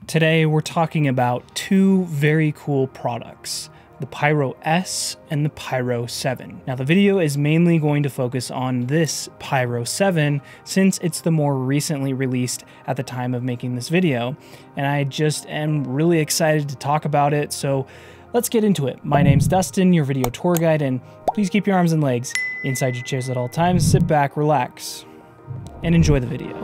Today we're talking about two very cool products, the Pyro S and the Pyro 7. Now the video is mainly going to focus on this Pyro 7 since it's the more recently released at the time of making this video, and I just am really excited to talk about it, so let's get into it. My name's Dustin, your video tour guide, and please keep your arms and legs inside your chairs at all times. Sit back, relax, and enjoy the video.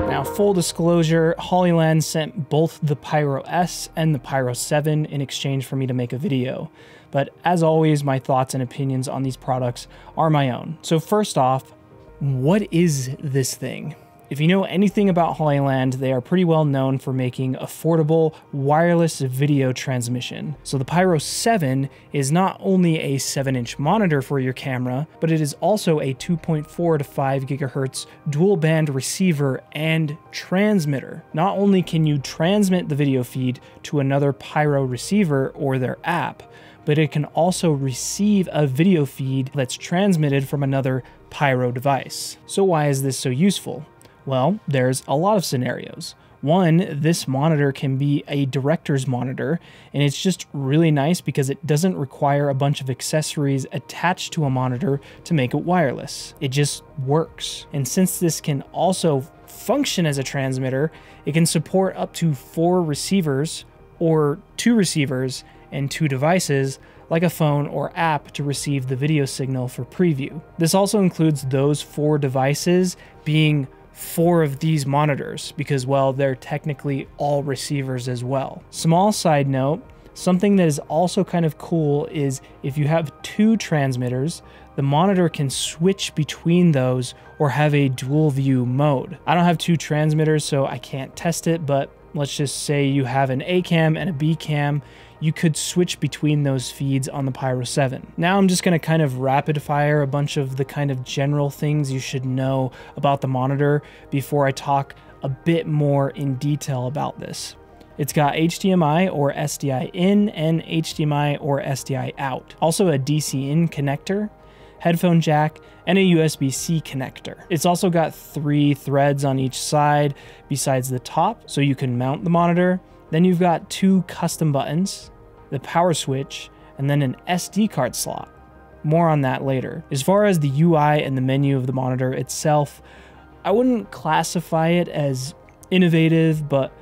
Now, full disclosure, Hollyland sent both the Pyro S and the Pyro 7 in exchange for me to make a video. But as always, my thoughts and opinions on these products are my own. So first off, what is this thing? If you know anything about Hollyland, they are pretty well known for making affordable wireless video transmission. So the Pyro 7 is not only a 7-inch monitor for your camera, but it is also a 2.4 to 5 gigahertz dual band receiver and transmitter. Not only can you transmit the video feed to another Pyro receiver or their app, but it can also receive a video feed that's transmitted from another Pyro device. So why is this so useful? Well, there's a lot of scenarios. One, this monitor can be a director's monitor, and it's just really nice because it doesn't require a bunch of accessories attached to a monitor to make it wireless. It just works. And since this can also function as a transmitter, it can support up to 4 receivers or 2 receivers and 2 devices like a phone or app to receive the video signal for preview. This also includes those 4 devices being 4 of these monitors because, well, they're technically all receivers as well. Small side note, something that is also kind of cool is if you have 2 transmitters, the monitor can switch between those or have a dual view mode. I don't have 2 transmitters, so I can't test it, but let's just say you have an A cam and a B cam, you could switch between those feeds on the Pyro 7. Now I'm just going to kind of rapid fire a bunch of the kind of general things you should know about the monitor before I talk a bit more in detail about this. It's got HDMI or SDI in and HDMI or SDI out. Also a DC in connector, headphone jack, and a USB-C connector. It's also got 3 threads on each side besides the top, so you can mount the monitor. Then you've got 2 custom buttons, the power switch, and then an SD card slot. More on that later. As far as the UI and the menu of the monitor itself, I wouldn't classify it as innovative, but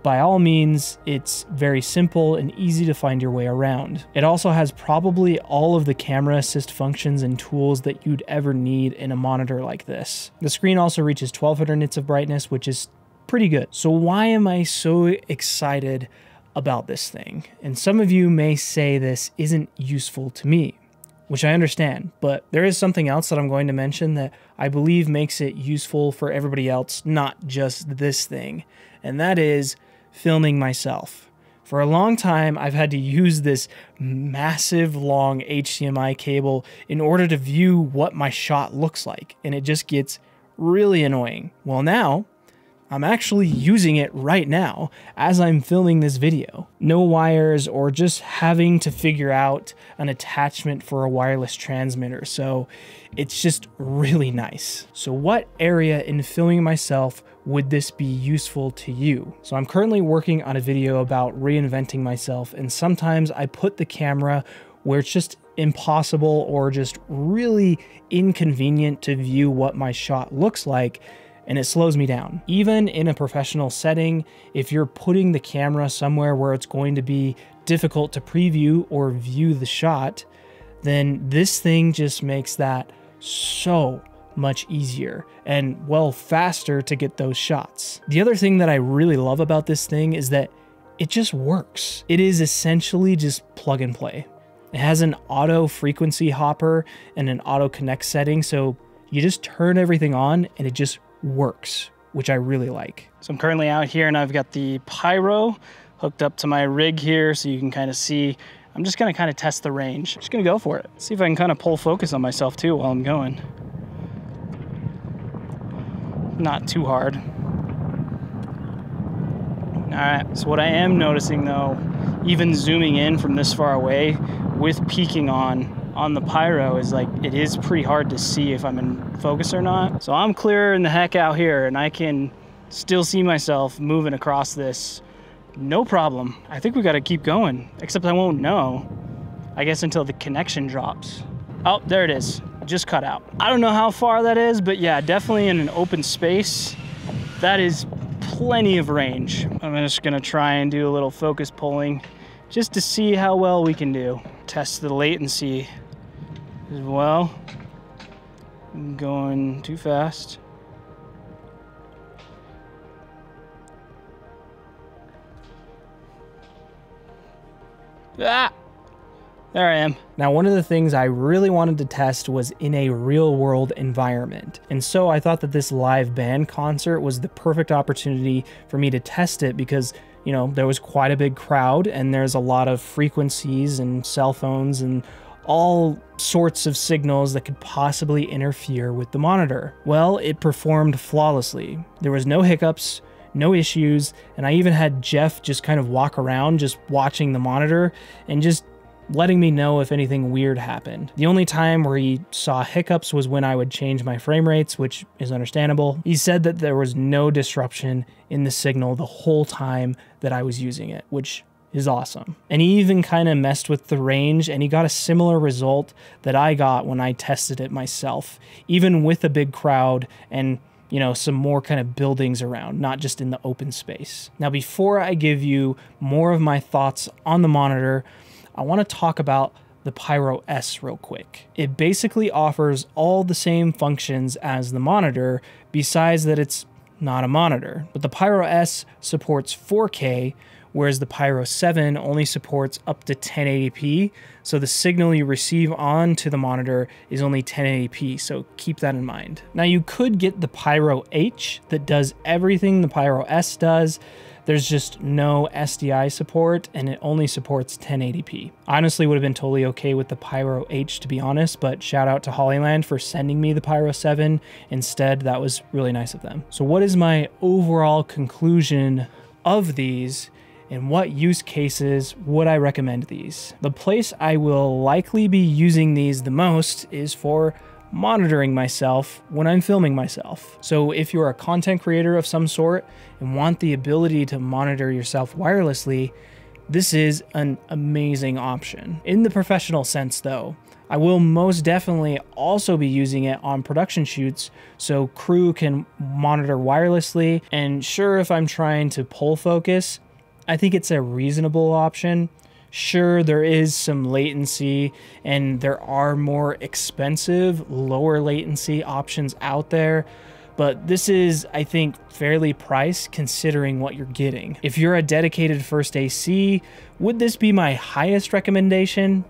by all means, it's very simple and easy to find your way around. It also has probably all of the camera assist functions and tools that you'd ever need in a monitor like this. The screen also reaches 1200 nits of brightness, which is pretty good. So why am I so excited about this thing? And some of you may say this isn't useful to me, which I understand, but there is something else that I'm going to mention that I believe makes it useful for everybody else, not just this thing, and that is filming myself. For a long time, I've had to use this massive long HDMI cable in order to view what my shot looks like, and it just gets really annoying. Well, now I'm actually using it right now as I'm filming this video. No wires or just having to figure out an attachment for a wireless transmitter, so it's just really nice. So what area in filming myself would this be useful to you? So I'm currently working on a video about reinventing myself, and sometimes I put the camera where it's just impossible or just really inconvenient to view what my shot looks like, and it slows me down. Even in a professional setting, if you're putting the camera somewhere where it's going to be difficult to preview or view the shot, then this thing just makes that so much easier and, well, faster to get those shots. The other thing that I really love about this thing is that it just works. It is essentially just plug and play. It has an auto frequency hopper and an auto connect setting, so you just turn everything on and it just works, which I really like. So I'm currently out here and I've got the Pyro hooked up to my rig here so you can kind of see. I'm just gonna kind of test the range. Just gonna go for it. See if I can kind of pull focus on myself too while I'm going. Not too hard. All right, so what I am noticing though, even zooming in from this far away with peaking on the Pyro is like, it is pretty hard to see if I'm in focus or not. So I'm clearing the heck out here and I can still see myself moving across this, no problem. I think we gotta keep going, except I won't know, I guess, until the connection drops. Oh, there it is, just cut out. I don't know how far that is, but yeah, definitely in an open space, that is plenty of range. I'm just gonna try and do a little focus pulling just to see how well we can do. Test the latency as well. I'm going too fast. Ah! There I am. Now, one of the things I really wanted to test was in a real world environment. And so I thought that this live band concert was the perfect opportunity for me to test it because, you know, there was quite a big crowd and there's a lot of frequencies and cell phones and all sorts of signals that could possibly interfere with the monitor. Well, it performed flawlessly. There was no hiccups, no issues, and I even had Jeff just kind of walk around just watching the monitor and just letting me know if anything weird happened. The only time where he saw hiccups was when I would change my frame rates, which is understandable. He said that there was no disruption in the signal the whole time that I was using it, which is awesome. And he even kind of messed with the range and he got a similar result that I got when I tested it myself, even with a big crowd and, you know, some more kind of buildings around, not just in the open space. Now, before I give you more of my thoughts on the monitor, I want to talk about the Pyro S real quick. It basically offers all the same functions as the monitor, besides that it's not a monitor. But the Pyro S supports 4K, whereas the Pyro 7 only supports up to 1080p, so the signal you receive onto the monitor is only 1080p, so keep that in mind. Now, you could get the Pyro H that does everything the Pyro S does. There's just no SDI support, and it only supports 1080p. I honestly would have been totally okay with the Pyro H, to be honest, but shout out to Hollyland for sending me the Pyro 7 instead. That was really nice of them. So what is my overall conclusion of these? In what use cases would I recommend these? The place I will likely be using these the most is for monitoring myself when I'm filming myself. So if you're a content creator of some sort and want the ability to monitor yourself wirelessly, this is an amazing option. In the professional sense though, I will most definitely also be using it on production shoots so crew can monitor wirelessly. And sure, if I'm trying to pull focus, I think it's a reasonable option. Sure, there is some latency and there are more expensive, lower latency options out there, but this is, I think, fairly priced considering what you're getting. If you're a dedicated first AC, would this be my highest recommendation?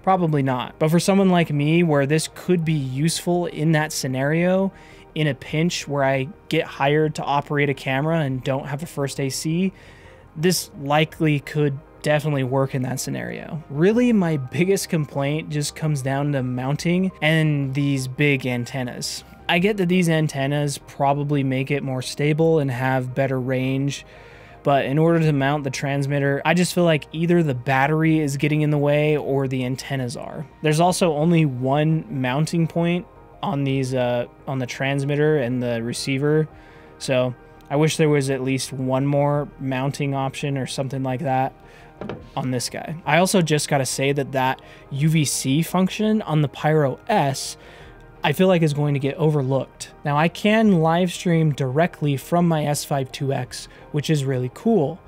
Probably not. But for someone like me, where this could be useful in that scenario, in a pinch where I get hired to operate a camera and don't have a first AC, this likely could definitely work in that scenario. Really, my biggest complaint just comes down to mounting and these big antennas. I get that these antennas probably make it more stable and have better range, but in order to mount the transmitter, I just feel like either the battery is getting in the way or the antennas are. There's also only one mounting point on these on the transmitter and the receiver, so I wish there was at least one more mounting option or something like that on this guy. I also just gotta say that UVC function on the Pyro S, I feel like is going to get overlooked. Now, I can live stream directly from my S5 IIX, which is really cool,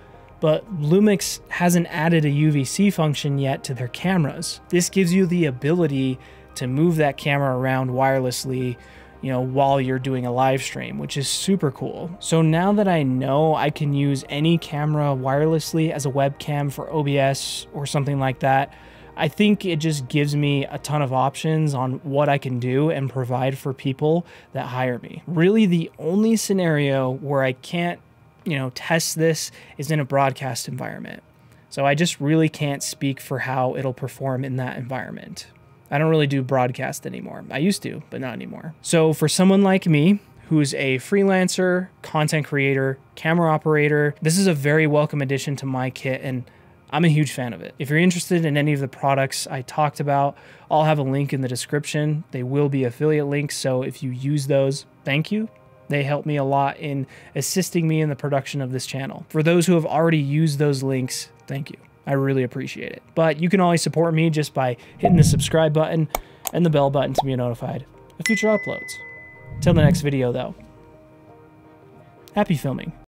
but Lumix hasn't added a UVC function yet to their cameras. This gives you the ability to move that camera around wirelessly, you know, while you're doing a live stream, which is super cool. So now that I know I can use any camera wirelessly as a webcam for OBS or something like that, I think it just gives me a ton of options on what I can do and provide for people that hire me. Really, the only scenario where I can't, you know, test this is in a broadcast environment. So I just really can't speak for how it'll perform in that environment. I don't really do broadcast anymore. I used to, but not anymore. So for someone like me, who's a freelancer, content creator, camera operator, this is a very welcome addition to my kit, and I'm a huge fan of it. If you're interested in any of the products I talked about, I'll have a link in the description. They will be affiliate links, so if you use those, thank you. They help me a lot in assisting me in the production of this channel. For those who have already used those links, thank you. I really appreciate it. But you can always support me just by hitting the subscribe button and the bell button to be notified of future uploads. Till the next video though, happy filming.